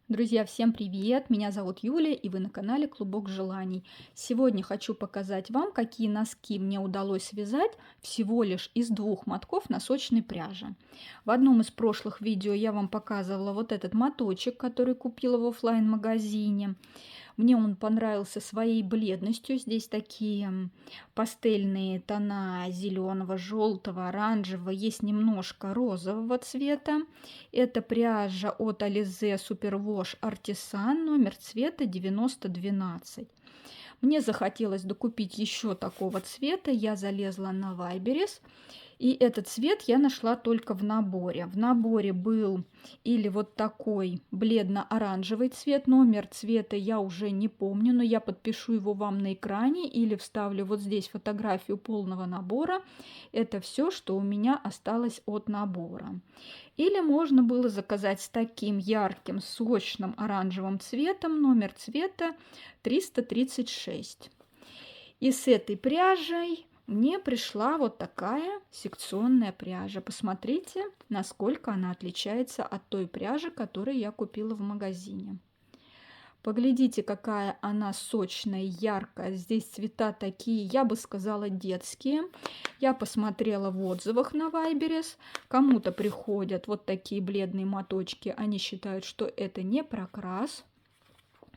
Друзья, всем привет! Меня зовут Юлия, и вы на канале Клубок желаний. Сегодня хочу показать вам, какие носки мне удалось связать всего лишь из двух мотков носочной пряжи. В одном из прошлых видео я вам показывала вот этот моточек, который купила в оффлайн-магазине. Мне он понравился своей бледностью. Здесь такие пастельные тона зеленого, желтого, оранжевого. Есть немножко розового цвета. Это пряжа от Alize Superwash Artisan, номер цвета 9012. Мне захотелось докупить еще такого цвета. Я залезла на Вайберес. И этот цвет я нашла только в наборе. В наборе был или вот такой бледно-оранжевый цвет. Номер цвета я уже не помню, но я подпишу его вам на экране или вставлю вот здесь фотографию полного набора. Это все, что у меня осталось от набора. Или можно было заказать с таким ярким, сочным оранжевым цветом. Номер цвета 336. И с этой пряжей мне пришла вот такая секционная пряжа. Посмотрите, насколько она отличается от той пряжи, которую я купила в магазине. Поглядите, какая она сочная, яркая. Здесь цвета такие, я бы сказала, детские. Я посмотрела в отзывах на Вайберес. Кому-то приходят вот такие бледные моточки. Они считают, что это не прокрас.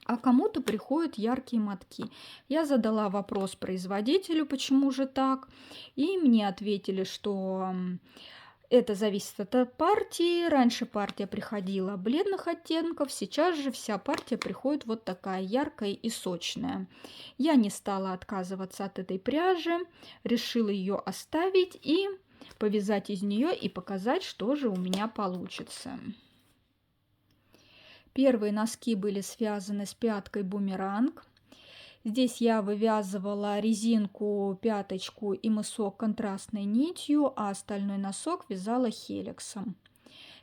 А кому-то приходят яркие мотки. Я задала вопрос производителю, почему же так. И мне ответили, что это зависит от партии. Раньше партия приходила бледных оттенков, сейчас же вся партия приходит вот такая яркая и сочная. Я не стала отказываться от этой пряжи, решила ее оставить и повязать из нее и показать, что же у меня получится. Первые носки были связаны с пяткой бумеранг. Здесь я вывязывала резинку, пяточку и мысок контрастной нитью, а остальной носок вязала хеликсом.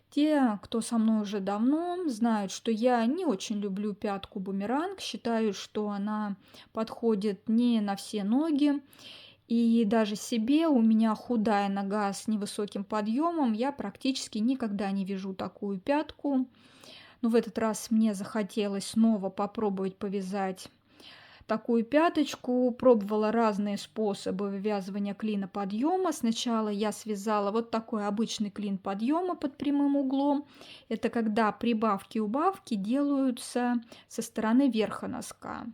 Те, кто со мной уже давно, знают, что я не очень люблю пятку бумеранг. Считаю, что она подходит не на все ноги. И даже себе, у меня худая нога с невысоким подъемом, я практически никогда не вяжу такую пятку. Но в этот раз мне захотелось снова попробовать повязать такую пяточку. Пробовала разные способы вывязывания клина подъема. Сначала я связала вот такой обычный клин подъема под прямым углом. Это когда прибавки и убавки делаются со стороны верха носка.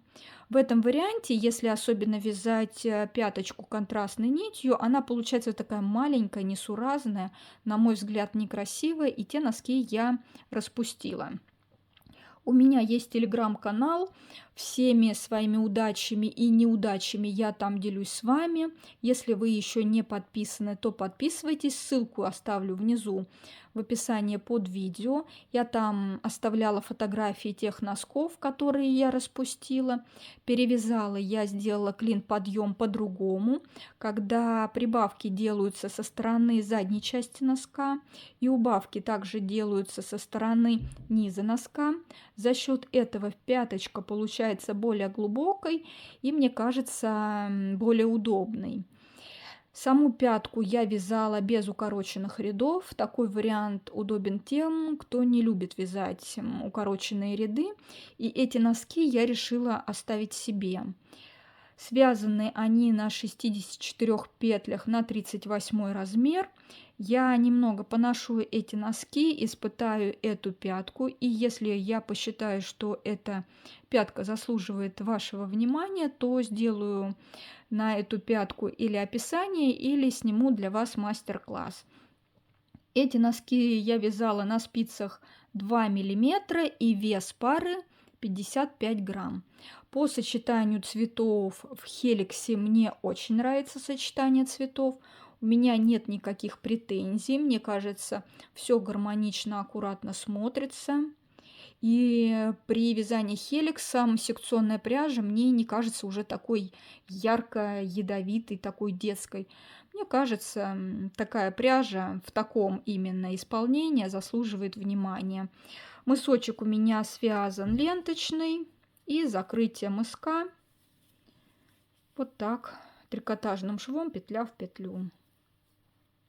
В этом варианте, если особенно вязать пяточку контрастной нитью, она получается такая маленькая, несуразная, на мой взгляд, некрасивая, и те носки я распустила. У меня есть телеграм-канал, всеми своими удачами и неудачами я там делюсь с вами. Если вы еще не подписаны, то подписывайтесь, ссылку оставлю внизу в описании под видео. Я там оставляла фотографии тех носков, которые я распустила. Перевязала я, сделала клин-подъем по-другому, когда прибавки делаются со стороны задней части носка, и убавки также делаются со стороны низа носка. За счет этого пяточка получается более глубокой и, мне кажется, более удобной. Саму пятку я вязала без укороченных рядов. Такой вариант удобен тем, кто не любит вязать укороченные ряды. И эти носки я решила оставить себе. Связаны они на 64 петлях на 38 размер. Я немного поношу эти носки, испытаю эту пятку. И если я посчитаю, что эта пятка заслуживает вашего внимания, то сделаю на эту пятку или описание, или сниму для вас мастер-класс. Эти носки я вязала на спицах 2 мм и вес пары 55 грамм. По сочетанию цветов в хеликсе мне очень нравится сочетание цветов. У меня нет никаких претензий. Мне кажется, все гармонично, аккуратно смотрится. И при вязании хеликсом секционная пряжа мне не кажется уже такой ярко ядовитой, такой детской. Мне кажется, такая пряжа в таком именно исполнении заслуживает внимания. Мысочек у меня связан ленточный, и закрытие мыска вот так трикотажным швом, петля в петлю.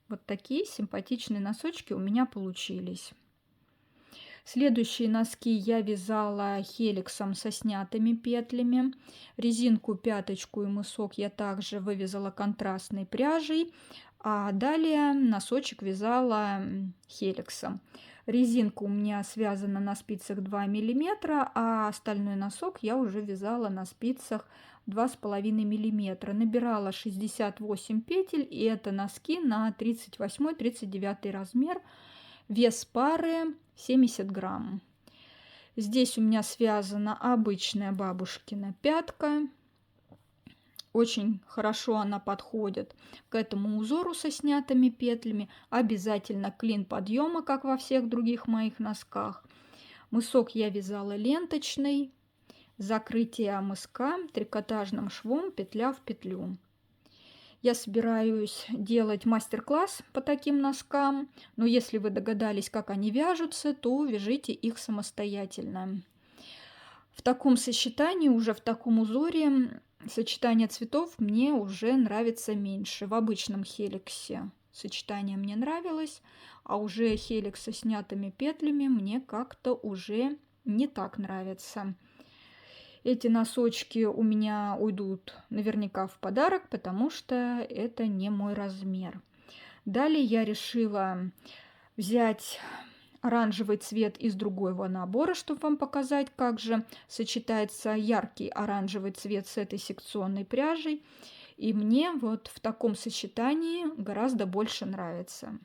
Вот такие симпатичные носочки у меня получились. Следующие носки я вязала хеликсом со снятыми петлями. Резинку, пяточку и мысок я также вывязала контрастной пряжей. А далее носочек вязала хеликсом. Резинка у меня связана на спицах 2 мм, а остальной носок я уже вязала на спицах 2,5 мм. Набирала 68 петель, и это носки на 38-39 размер. Вес пары 70 грамм. Здесь у меня связана обычная бабушкина пятка. Очень хорошо она подходит к этому узору со снятыми петлями. Обязательно клин подъема, как во всех других моих носках. Мысок я вязала ленточный. Закрытие мыска трикотажным швом, петля в петлю. Я собираюсь делать мастер-класс по таким носкам, но если вы догадались, как они вяжутся, то вяжите их самостоятельно. В таком сочетании, уже в таком узоре, сочетание цветов мне уже нравится меньше. В обычном хеликсе сочетание мне нравилось, а уже хеликс со снятыми петлями мне как-то уже не так нравится. Эти носочки у меня уйдут наверняка в подарок, потому что это не мой размер. Далее я решила взять оранжевый цвет из другого набора, чтобы вам показать, как же сочетается яркий оранжевый цвет с этой секционной пряжей. И мне вот в таком сочетании гораздо больше нравится.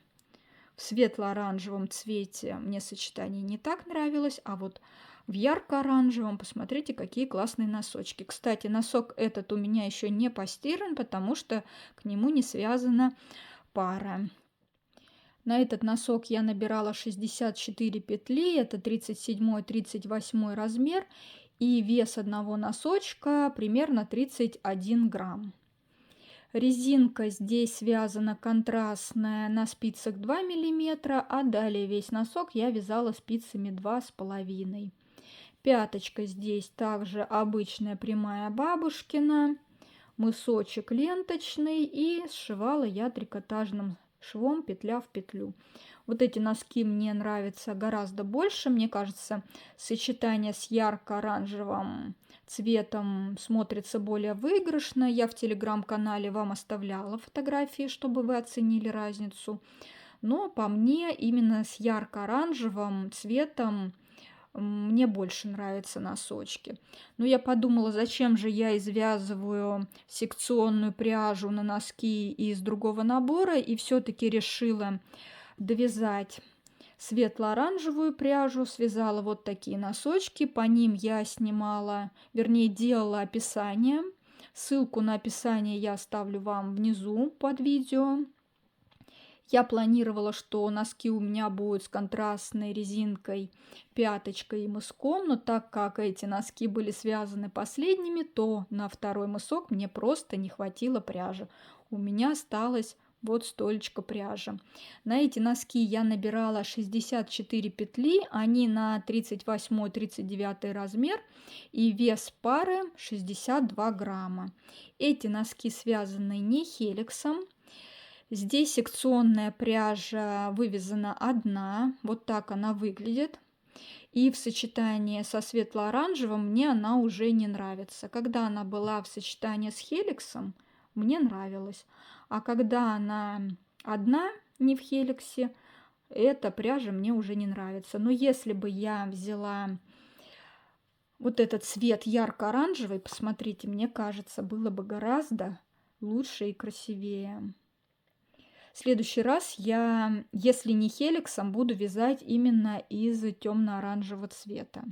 В светло-оранжевом цвете мне сочетание не так нравилось, а вот в ярко-оранжевом, посмотрите, какие классные носочки. Кстати, носок этот у меня еще не постиран, потому что к нему не связана пара. На этот носок я набирала 64 петли, это 37-38 размер, и вес одного носочка примерно 31 грамм. Резинка здесь связана контрастная на спицах 2 мм, а далее весь носок я вязала спицами 2,5. Пяточка здесь также обычная прямая бабушкина, мысочек ленточный, и сшивала я трикотажным швом петля в петлю. Вот эти носки мне нравятся гораздо больше. Мне кажется, сочетание с ярко-оранжевым цветом смотрится более выигрышно. Я в телеграм-канале вам оставляла фотографии, чтобы вы оценили разницу. Но по мне именно с ярко-оранжевым цветом мне больше нравятся носочки. Но я подумала, зачем же я извязываю секционную пряжу на носки из другого набора, и все-таки решила довязать светло-оранжевую пряжу. Связала вот такие носочки, по ним я снимала, вернее делала описание. Ссылку на описание я оставлю вам внизу под видео. Я планировала, что носки у меня будут с контрастной резинкой, пяточкой и мыском, но так как эти носки были связаны последними, то на второй мысок мне просто не хватило пряжи. У меня осталось вот столечко пряжи. На эти носки я набирала 64 петли, они на 38-39 размер, и вес пары 62 грамма. Эти носки связаны не хеликсом. Здесь секционная пряжа вывязана одна, вот так она выглядит. И в сочетании со светло-оранжевым мне она уже не нравится. Когда она была в сочетании с хеликсом, мне нравилась. А когда она одна, не в хеликсе, эта пряжа мне уже не нравится. Но если бы я взяла вот этот цвет ярко-оранжевый, посмотрите, мне кажется, было бы гораздо лучше и красивее. В следующий раз я, если не хеликсом, буду вязать именно из темно-оранжевого цвета.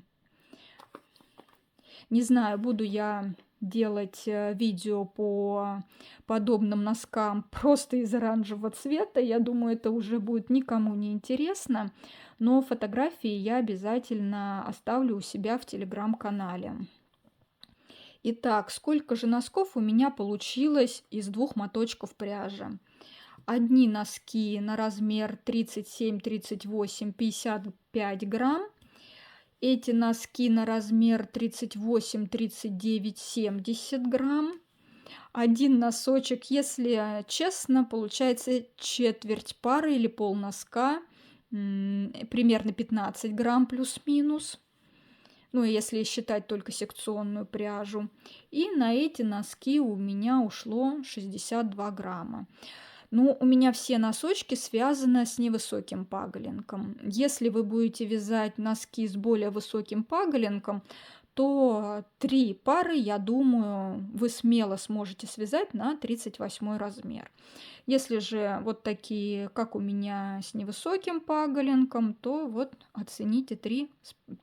Не знаю, буду я делать видео по подобным носкам просто из оранжевого цвета. Я думаю, это уже будет никому не интересно. Но фотографии я обязательно оставлю у себя в телеграм-канале. Итак, сколько же носков у меня получилось из двух моточков пряжи? Одни носки на размер 37, 38, 55 грамм. Эти носки на размер 38, 39, 70 грамм. Один носочек, если честно, получается четверть пары или пол носка. примерно 15 грамм плюс-минус. Ну, если считать только секционную пряжу. И на эти носки у меня ушло 62 грамма. Ну, у меня все носочки связаны с невысоким паголенком. Если вы будете вязать носки с более высоким паголенком, то 3 пары, я думаю, вы смело сможете связать на 38 размер. Если же вот такие, как у меня, с невысоким паголенком, то вот оцените 3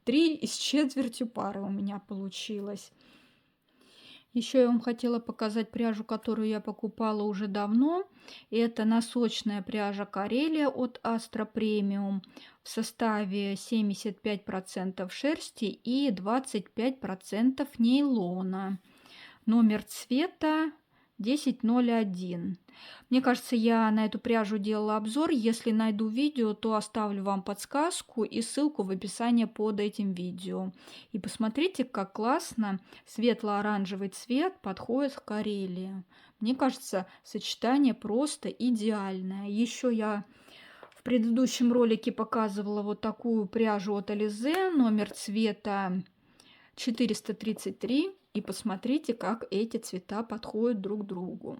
и с четвертью пары у меня получилось. Еще я вам хотела показать пряжу, которую я покупала уже давно. Это носочная пряжа Карелия от Astra Premium в составе 75% шерсти и 25% нейлона. Номер цвета 1001. Мне кажется, я на эту пряжу делала обзор. Если найду видео, то оставлю вам подсказку и ссылку в описании под этим видео. И посмотрите, как классно светло-оранжевый цвет подходит к Карелии. Мне кажется, сочетание просто идеальное. Еще я в предыдущем ролике показывала вот такую пряжу от Alize, номер цвета 433. И посмотрите, как эти цвета подходят друг к другу.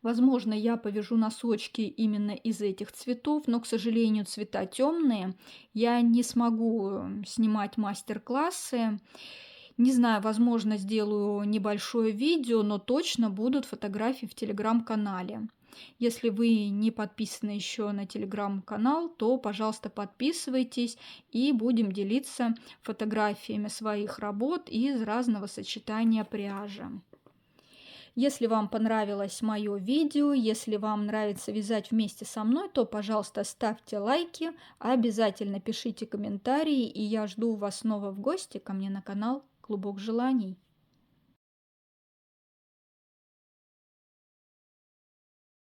Возможно, я повяжу носочки именно из этих цветов, но, к сожалению, цвета темные. Я не смогу снимать мастер-классы. Не знаю, возможно, сделаю небольшое видео, но точно будут фотографии в телеграм-канале. Если вы не подписаны еще на телеграм-канал, то, пожалуйста, подписывайтесь и будем делиться фотографиями своих работ из разного сочетания пряжи. Если вам понравилось мое видео, если вам нравится вязать вместе со мной, то, пожалуйста, ставьте лайки, обязательно пишите комментарии, и я жду вас снова в гости ко мне на канал Клубок желаний.